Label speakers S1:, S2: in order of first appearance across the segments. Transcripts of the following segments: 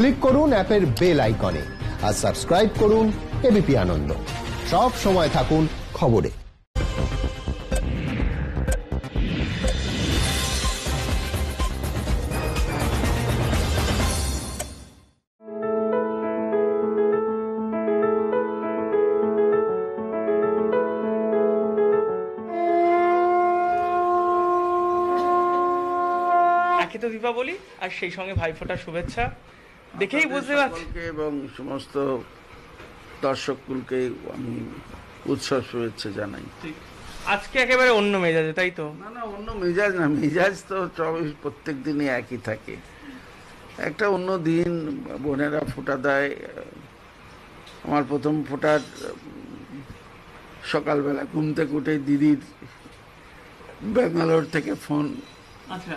S1: Click করুন অ্যাপের bell আইকনে আর সাবস্ক্রাইব করুন এবিপি আনন্দ। সব সময় থাকুন খবরে।
S2: তো দীপাবলি আর সেই সঙ্গে ভাইফোঁটার শুভেচ্ছা দেখেই বুঝতে পারছি
S3: এবং সমস্ত দর্শককুলকে আমি উৎসব শুভেচ্ছা জানাই।
S2: আজকে একেবারে অন্য মেজাজে, তাই তো?
S3: না অন্য মেজাজ না, মেজাজ তো প্রত্যেক দিনই একই থাকে। একটা অন্য দিন, বোনেরা ফোঁটা দেয়। আমার প্রথম ফোঁটার সকালবেলা ঘুম থেকে উঠে দিদির ব্যাঙ্গালোর থেকে ফোন।
S2: আচ্ছা।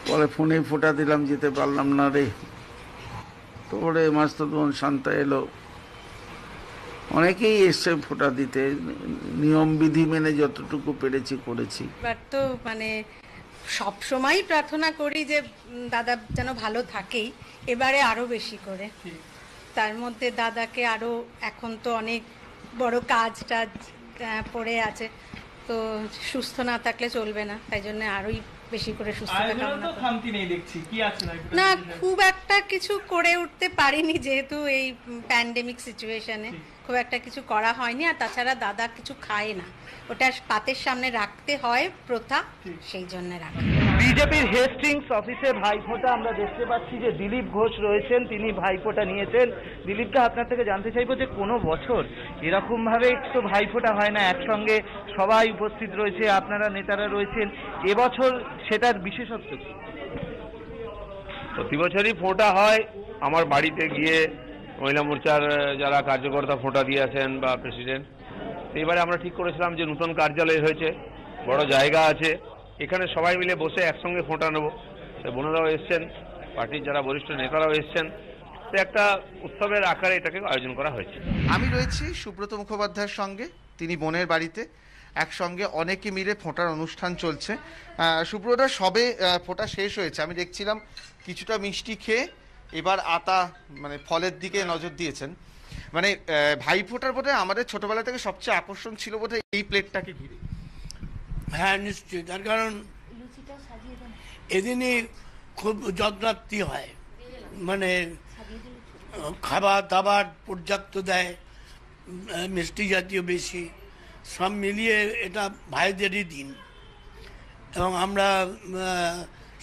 S3: বলে ফোনে ফোঁটা দিলাম, যেতে পারলাম না রে। তো ওরে মাস্টার বোন শান্তা এলো, অনেকেই এসছে ফোঁটা দিতে। নিয়ম বিধি মেনে যতটুকু পেরেছি করেছি।
S4: এবার তো মানে সবসময় প্রার্থনা করি যে দাদা যেন ভালো থাকেই, এবারে আরো বেশি করে। তার মধ্যে দাদাকে আরো, এখন তো অনেক বড় কাজ টাজ পড়ে আছে, তো সুস্থ না থাকলে চলবে না, তাই জন্য আরোই বেশি করে সুস্থতা কামনা করি। না খুব একটা কিছু করে উঠতে পারিনি, যেহেতু এই প্যান্ডেমিক সিচুয়েশনে খুব একটা কিছু করা হয়নি। আর তাছাড়া দাদা কিছু খায় না, ওটা পাতের সামনে রাখতে হয় প্রথা, সেই জন্য রাখা।
S5: বিজেপির হেস্টিংস অফিসে ভাইফোঁটা আমরা দেখতে পাচ্ছি যে দিলীপ ঘোষ রয়েছেন, তিনি ভাইফোঁটা নিয়েছেন। দিলীপকে আপনার থেকে জানতে চাইবো যে কোনো বছর এরকম ভাবে তো ভাইফোঁটা হয় না, একসঙ্গে সবাই উপস্থিত রয়েছে, আপনারা নেতারা রয়েছেন, এবছর সেটার বিশেষত্ব কি?
S6: প্রতি বছরই ফোঁটা হয়। আমার বাড়িতে গিয়ে মহিলা মোর্চার যারা কার্যকর্তা ফোঁটা দিয়ে আসেন বা প্রেসিডেন্ট, এবারে আমরা ঠিক করেছিলাম যে নতুন কার্যালয় হয়েছে, বড় জায়গা আছে, এখানে সবাই মিলে বসে একসঙ্গে ফোঁটা নেব। বোনেরাও এসছেন, পার্টির যারা বরিষ্ঠ নেতারাও এসছেন, তো একটা উৎসবের আকারে এটাকে আয়োজন করা হয়েছে।
S7: আমি রয়েছি সুব্রত মুখোপাধ্যায়ের সঙ্গে, তিনি বোনের বাড়িতে, একসঙ্গে অনেকে মিলে ফোঁটার অনুষ্ঠান চলছে। সুব্রত, সবে ফোঁটা শেষ হয়েছে, আমি দেখছিলাম কিছুটা মিষ্টি খেয়ে এবার আতা মানে ফলের দিকে নজর দিয়েছেন। মানে ভাইফোঁটার বোধহয় আমাদের ছোটবেলা থেকে সবচেয়ে আকর্ষণ ছিল বোধহয় এই প্লেটটাকে ঘিরে।
S8: হ্যাঁ নিশ্চয়ই, তার কারণ এদিনই খুব যত্নার্থী হয়, মানে খাবার দাবার পর্যাপ্ত দেয়, মিষ্টি জাতীয় বেশি, সব মিলিয়ে এটা ভাইদেরই দিন এবং আমরা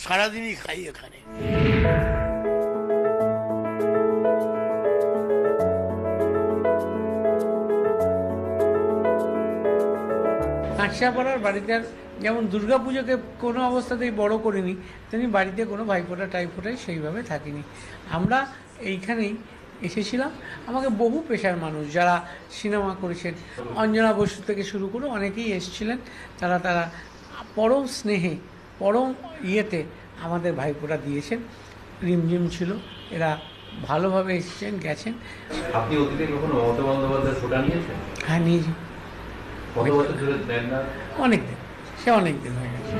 S8: সারাদিনই খাই এখানে।
S9: কাঁচরাপাড়ার বাড়িতে যেমন দুর্গাপুজোকে কোনো অবস্থাতেই বড় করিনি, তেমনি বাড়িতে কোনো ভাইফোঁটা টাইফোঁটাই সেইভাবে থাকিনি। আমরা এইখানেই এসেছিলাম, আমাকে বহু পেশার মানুষ যারা সিনেমা করেছেন, অঞ্জনা বসু থেকে শুরু করে অনেকেই এসেছিলেন, তারা পরম স্নেহে পরম ইয়েতে আমাদের ভাইফোঁটা দিয়েছেন। রিমঝিম ছিল, এরা ভালোভাবে এসেছেন গেছেন।
S10: আপনি অতীতে কখনো মমতা বন্দ্যোপাধ্যায় ফোঁটা নিয়েছেন?
S9: হ্যাঁ নিয়েছি, অনেকদিন, সে অনেকদিন হয়ে গেছে।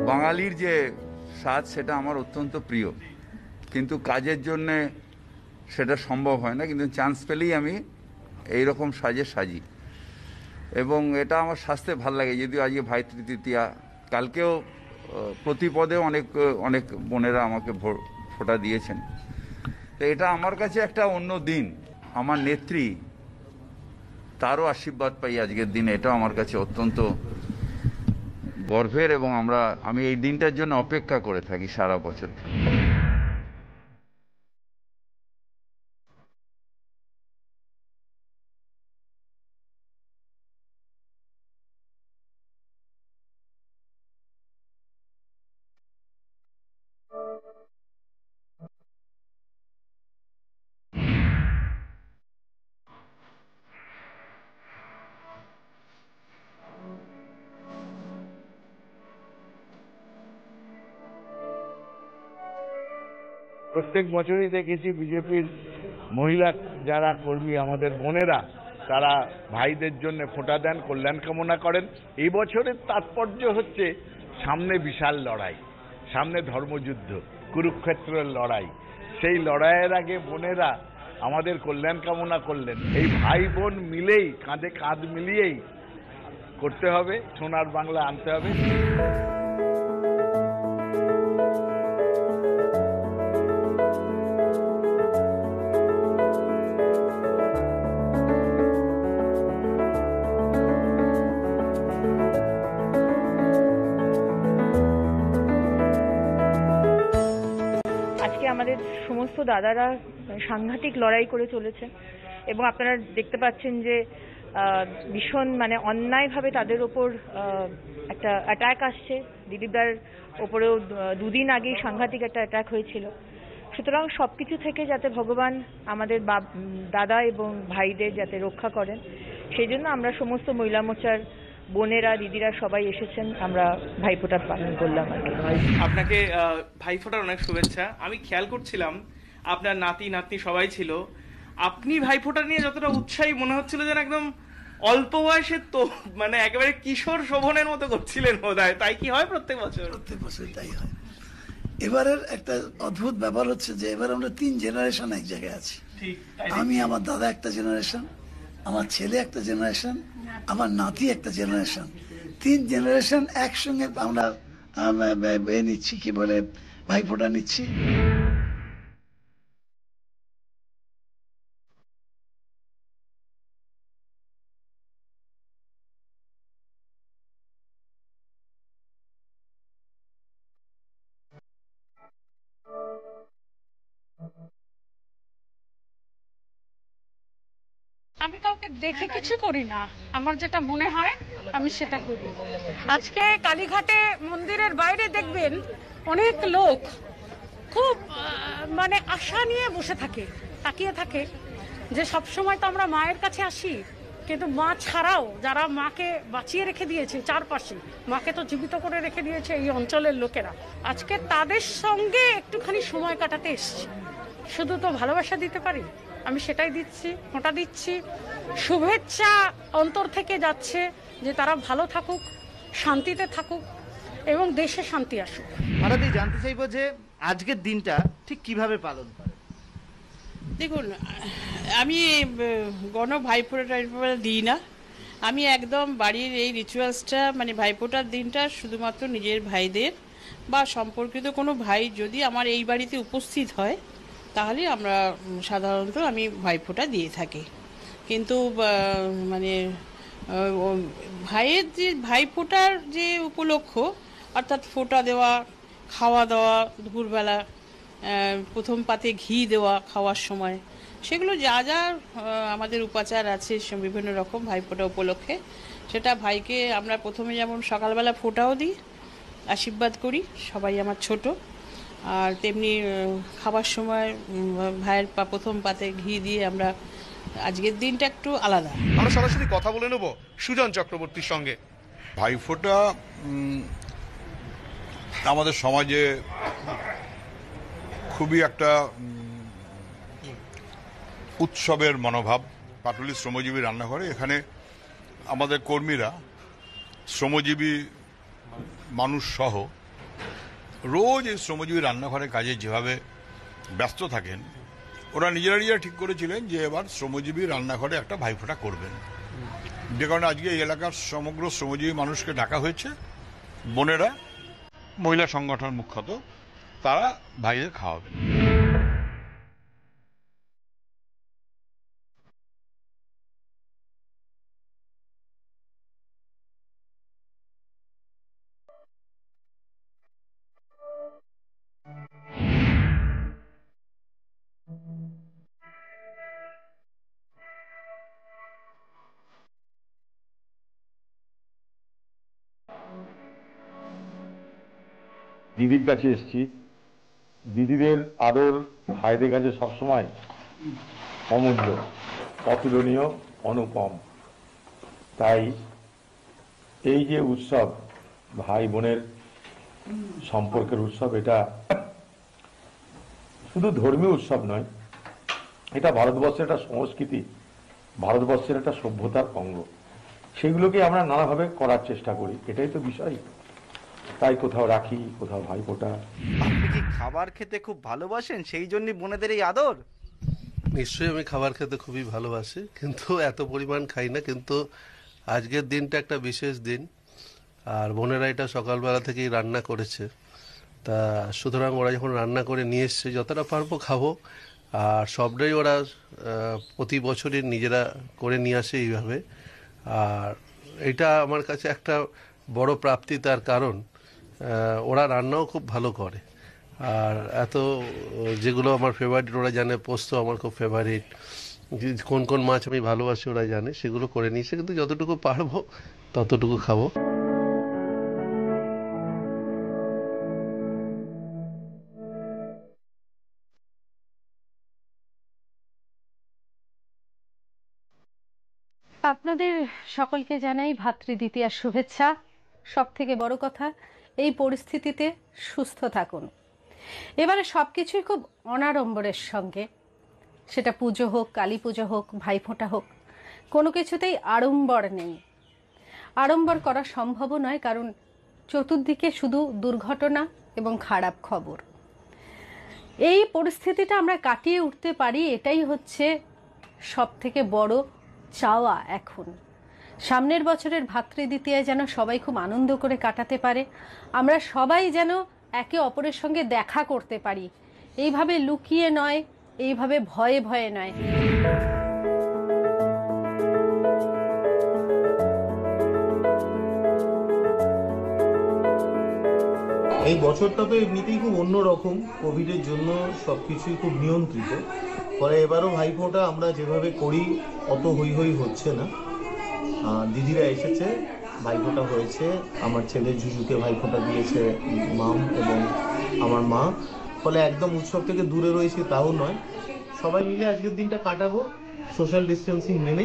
S11: বাঙালির যে স্বাদ সেটা আমার অত্যন্ত প্রিয়, কিন্তু কাজের জন্যে সেটা সম্ভব হয় না, কিন্তু চান্স পেলেই আমি এইরকম সাজি এবং এটা আমার স্বাস্থ্যে ভাল লাগে। যদিও আজকে ভাই তৃতীয়া, কালকেও প্রতিপদেও অনেক বোনেরা আমাকে ফোঁটা দিয়েছেন, তো এটা আমার কাছে একটা অন্য দিন। আমার নেত্রী, তারও আশীর্বাদ পাই আজকের দিনে, এটা আমার কাছে অত্যন্ত গর্বের এবং আমি এই দিনটার জন্য অপেক্ষা করে থাকি সারা বছর।
S12: প্রত্যেক বছরই দেখেছি বিজেপির মহিলা যারা কর্মী, আমাদের বোনেরা, তারা ভাইদের জন্য ফোঁটা দেন, কল্যাণ কামনা করেন। এই বছরের তাৎপর্য হচ্ছে সামনে বিশাল লড়াই, সামনে ধর্মযুদ্ধ, কুরুক্ষেত্রের লড়াই। সেই লড়াইয়ের আগে বোনেরা আমাদের কল্যাণ কামনা করলেন। এই ভাই বোন মিলেই, কাঁধে কাঁধ মিলিয়েই করতে হবে, সোনার বাংলা আনতে হবে।
S13: আমাদের সমস্ত দাদারা সাংঘাতিক লড়াই করে চলেছে এবং আপনারা দেখতে পাচ্ছেন যে ভীষণ অন্যায়ভাবে তাদের ওপর একটা অ্যাটাক আসছে। দিলীপদার ওপরেও দুদিন আগেই সাংঘাতিক একটা অ্যাটাক হয়েছিল। সুতরাং সবকিছু থেকে যাতে ভগবান আমাদের দাদা এবং ভাইদের যাতে রক্ষা করেন, সেই জন্য আমরা সমস্ত মহিলা মোর্চার বোনেরা, দিদিরা সবাই এসেছেন, আমরা ভাইফোঁটা পালন করলাম।
S2: আপনাকে ভাইফোঁটার অনেক শুভেচ্ছা। আমি খেয়াল করছিলাম আপনার নাতি নাতনি সবাই ছিল, আপনি ভাইফোঁটা নিয়ে যতটা উৎসাহী মনে হচ্ছিল যেন একদম অল্প বয়সে তো একেবারে কিশোর শোভনের মতো করছিলেন বোধহয়। তাই কি হয় প্রত্যেক বছর?
S14: প্রত্যেক বছর তাই হয়। এবারের একটা অদ্ভুত ব্যাপার হচ্ছে যে এবার আমরা 3 জেনারেশন এক জায়গায় আছি। আমি, আমার দাদা একটা জেনারেশন, আমার ছেলে একটা জেনারেশন, আমার নাতি একটা জেনারেশন। 3 জেনারেশন একসঙ্গে আমরা নিচ্ছি, কি বলে, ভাইফোঁটা নিচ্ছি।
S15: আমি কাউকে দেখে কিছু করি না, আমার যেটা মনে হয় আমি সেটা করি। আজকে কালীঘাটে মন্দিরের বাইরে দেখবেন অনেক লোক খুব আশা নিয়ে বসে থাকে, তাকিয়ে থাকে যে সবসময় তো আমরা মায়ের কাছে আসি, কিন্তু মা ছাড়াও যারা মাকে বাঁচিয়ে রেখে দিয়েছে চারপাশে, মাকে তো জীবিত করে রেখে দিয়েছে এই অঞ্চলের লোকেরা, আজকে তাদের সঙ্গে একটুখানি সময় কাটাতে এসছি। শুধু তো ভালোবাসা দিতে পারি, আমি সেটাই দিচ্ছি, ফোঁটা দিচ্ছি। শুভেচ্ছা অন্তর থেকে যাচ্ছে যে তারা ভালো থাকুক, শান্তিতে থাকুক এবং দেশে শান্তি আসুক।
S5: হঠাৎ জানতে চাইবো যে আজকের দিনটা ঠিক কিভাবে পালন করে?
S16: দেখুন, আমি গণ ভাইফোঁটা দিই না। আমি একদম বাড়ির এই রিচুয়ালসটা ভাইফোঁটার দিনটা শুধুমাত্র নিজের ভাইদের বা সম্পর্কিত কোনো ভাই যদি আমার এই বাড়িতে উপস্থিত হয় তাহলে আমরা সাধারণত আমি ভাইফোঁটা দিয়ে থাকি। কিন্তু ভাইয়ের যে ভাইফোঁটার যে উপলক্ষ, অর্থাৎ ফোঁটা দেওয়া, খাওয়া দাওয়া, দুপুরবেলা প্রথম পাতে ঘি দেওয়া খাওয়ার সময়, সেগুলো যা যা আমাদের উপাচার আছে বিভিন্ন রকম ভাইফোঁটা উপলক্ষে, সেটা ভাইকে আমরা প্রথমে যেমন সকালবেলা ফোঁটাও দিই, আশীর্বাদ করি, সবাই আমার ছোট, আর তেমনি খাবার সময় ভাইয়ের প্রথম পাতে ঘি দিয়ে আমরা আজকের দিনটা একটু আলাদা।
S17: আমরা সরাসরি কথা বলে নেব সুজন চক্রবর্তীর সঙ্গে।
S18: ভাইফোঁটা আমাদের সমাজে খুবই একটা উৎসবের মনোভাব। পাটুলি শ্রমজীবী রান্নাঘরে এখানে আমাদের কর্মীরা, শ্রমজীবী মানুষ সহ রোজ এই শ্রমজীবী রান্নাঘরে কাজে যেভাবে ব্যস্ত থাকেন, ওরা নিজেরা ঠিক করেছিলেন যে এবার শ্রমজীবী রান্নাঘরে একটা ভাইফোঁটা করবেন। যে কারণে আজকে এই এলাকার সমগ্র শ্রমজীবী মানুষকে ডাকা হয়েছে। বোনেরা, মহিলা সংগঠন মুখ্যত, তারা ভাইদের খাওয়াবেন।
S19: দিদির কাছে এসেছি। দিদিদের আদর ভাইদের কাছে সবসময় অমূল্য, অতুলনীয়, অনুপম। তাই এই যে উৎসব, ভাই বোনের সম্পর্কের উৎসব, এটা শুধু ধর্মীয় উৎসব নয়, এটা ভারতবর্ষের একটা সংস্কৃতি, ভারতবর্ষের একটা সভ্যতার অঙ্গ। সেগুলোকে আমরা নানাভাবে করার চেষ্টা করি, এটাই তো বিষয়। তাই কোথাও রাখি, কোথাও ভাইফোঁটা।
S5: আপনি কি খাবার খেতে খুব ভালোবাসেন, সেই জন্য বোনেদের এই আদর?
S20: নিশ্চয়ই আমি খাবার খেতে খুবই ভালোবাসি, কিন্তু এত পরিমাণ খাই না। কিন্তু আজকের দিনটা একটা বিশেষ দিন, আর বোনেরা এটা সকালবেলা থেকেই রান্না করেছে। তা সুতরাং ওরা যখন রান্না করে নিয়ে এসছে, যতটা পারবো খাবো। আর সবটাই ওরা প্রতি বছরই নিজেরা করে নিয়ে আসে এইভাবে। আর এটা আমার কাছে একটা বড় প্রাপ্তি, তার কারণ ওরা রান্নাও খুব ভালো করে। আর এত যেগুলো আমার ফেভারিট ওরা জানে, পোস্ত আমার খুব ফেভারিট, কোন কোন মাছ আমি ভালোবাসি ওরা জানে, সেগুলো করে নিয়েছে। কিন্তু যতটুকু পারবো ততটুকু খাবো।
S21: আপনাদের সকলকে জানাই ভাতৃদ্বিতীয়ার শুভেচ্ছা। সব থেকে বড় কথা, এই পরিস্থিতিতে সুস্থ থাকুন। এবারে সব কিছুই খুব অনাড়ম্বরের সঙ্গে, সেটা পুজো হোক, কালী পুজো হোক, ভাইফোঁটা হোক, কোনো কিছুতেই আড়ম্বর নেই। আড়ম্বর করা সম্ভবও নয়, কারণ চতুর্দিকে শুধু দুর্ঘটনা এবং খারাপ খবর। এই পরিস্থিতিটা আমরা কাটিয়ে উঠতে পারি, এটাই হচ্ছে সব থেকে বড় চাওয়া। এখন সামনের বছরের ভাতৃদ্বিতীয়ায় যেন সবাই খুব আনন্দ করে কাটাতে পারে, আমরা সবাই যেন একে অপরের সঙ্গে দেখা করতে পারি, এইভাবে লুকিয়ে নয়, এইভাবে ভয়ে ভয়ে নয়।
S22: এই বছরটা তো এমনিতেই খুব অন্যরকম, কোভিডের জন্য সবকিছুই খুব নিয়ন্ত্রিত। ফলে এবারও ভাইফোঁটা আমরা যেভাবে করি অত হই হই হচ্ছে না। দিদিরা এসেছে, ভাইফোঁটা হয়েছে, আমার ছেলে ঝুঝুকে ভাইফোঁটা দিয়েছে মাম এবং আমার মা। ফলে একদম উৎসব থেকে দূরে রয়েছি তাও নয়, সবাই মিলে আজকের দিনটা কাটাবো সোশ্যাল ডিস্টেন্সিং মেনে।